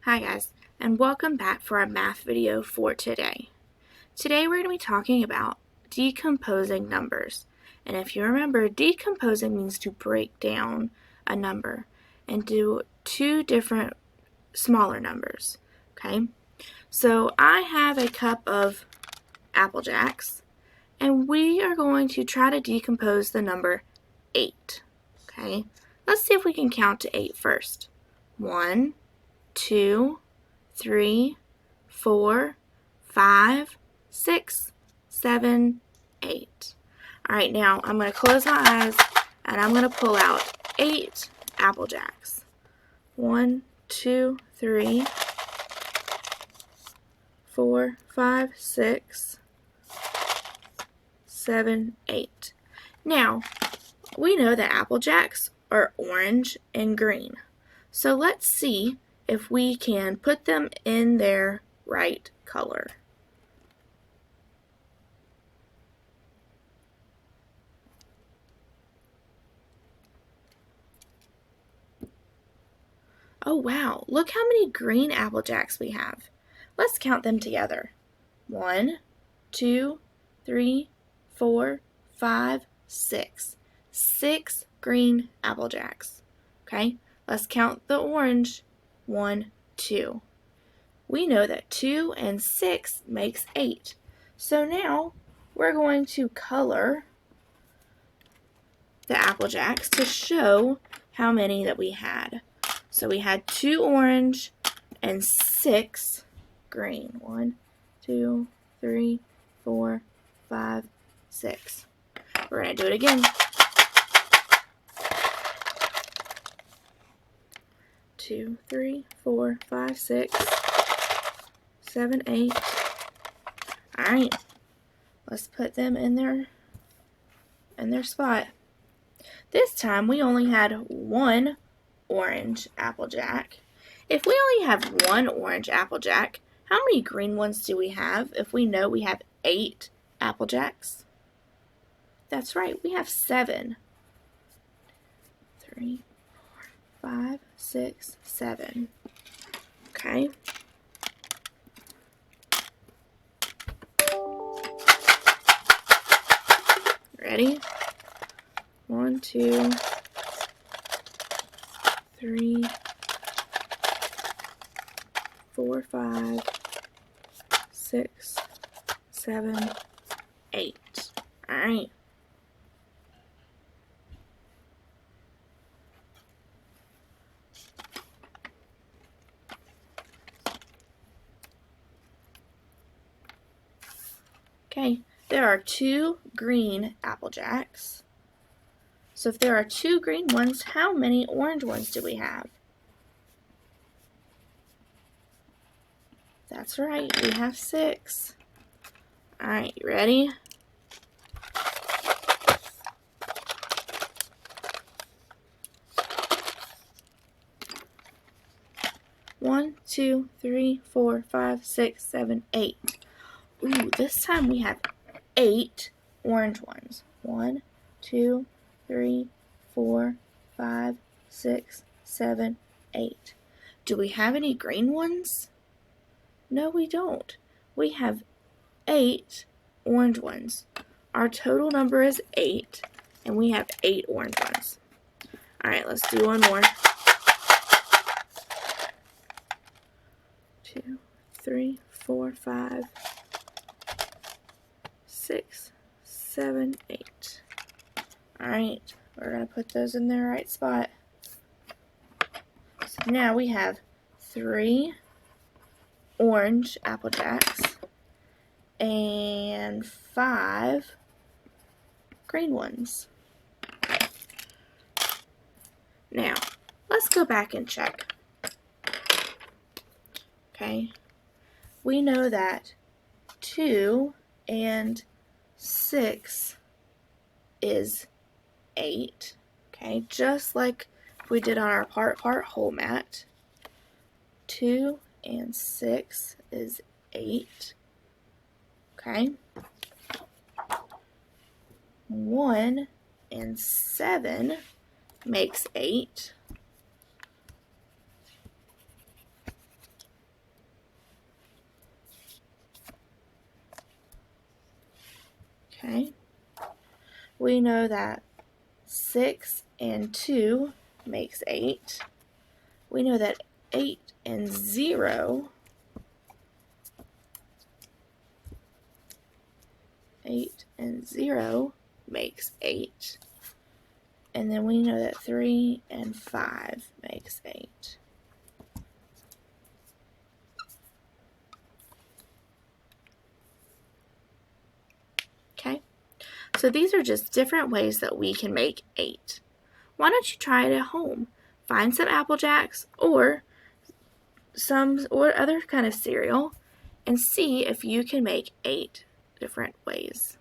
Hi guys, and welcome back for our math video for today. Today we're going to be talking about decomposing numbers. And if you remember, decomposing means to break down a number into two different smaller numbers. Okay, so I have a cup of Apple Jacks, and we are going to try to decompose the number 8. Okay, let's see if we can count to 8 first. 1, 2, 3, 4, 5, 6, 7, 8. Alright, now I'm going to close my eyes and I'm going to pull out 8 Apple Jacks. 1, 2, 3, 4, 5, 6, 7, 8. Now, we know that Apple Jacks are orange and green. So let's see if we can put them in their right color. Oh wow, look how many green Apple Jacks we have. Let's count them together. 1, 2, 3, 4, 5, 6. 6 green Apple Jacks. Okay, let's count the orange. 1, 2. We know that 2 and 6 makes 8. So now we're going to color the Apple Jacks to show how many that we had. So we had 2 orange and 6 green. 1, 2, 3, 4, 5, 6. We're going to do it again. 2, 3, 4, 5, 6, 7, 8. Alright, let's put them in their spot. This time we only had 1 orange Apple Jack. If we only have 1 orange Apple Jack, how many green ones do we have if we know we have 8 Apple Jacks? That's right, we have 7. 3, 4, 5, 6, 7. Okay. Ready? 1, 2, 3, 4, 5, 6, 7, 8. Alright. Okay, there are 2 green Apple Jacks. So if there are 2 green ones, how many orange ones do we have? That's right, we have 6. Alright, you ready? One, 2, 3, 4, 5, 6, 7, 8. Ooh, this time we have 8 orange ones. 1, 2, 3, 4, 5, 6, 7, 8. Do we have any green ones? No, we don't. We have 8 orange ones. Our total number is 8, and we have 8 orange ones. Alright, let's do one more. 2, 3, 4, 5, 6, 7, 8. Alright, we're going to put those in their right spot. So now we have 3 orange Apple Jacks and 5 green ones. Now, let's go back and check. Okay, we know that 2 and 6 is 8. Okay, just like we did on our part whole mat. 2 and 6 is 8. Okay. 1 and 7 makes 8. Okay. We know that 6 and 2 makes 8. We know that 8 and 0 makes 8. And then we know that 3 and 5 makes 8. Okay, so these are just different ways that we can make 8. Why don't you try it at home? Find some Apple Jacks or other kind of cereal and see if you can make 8 different ways.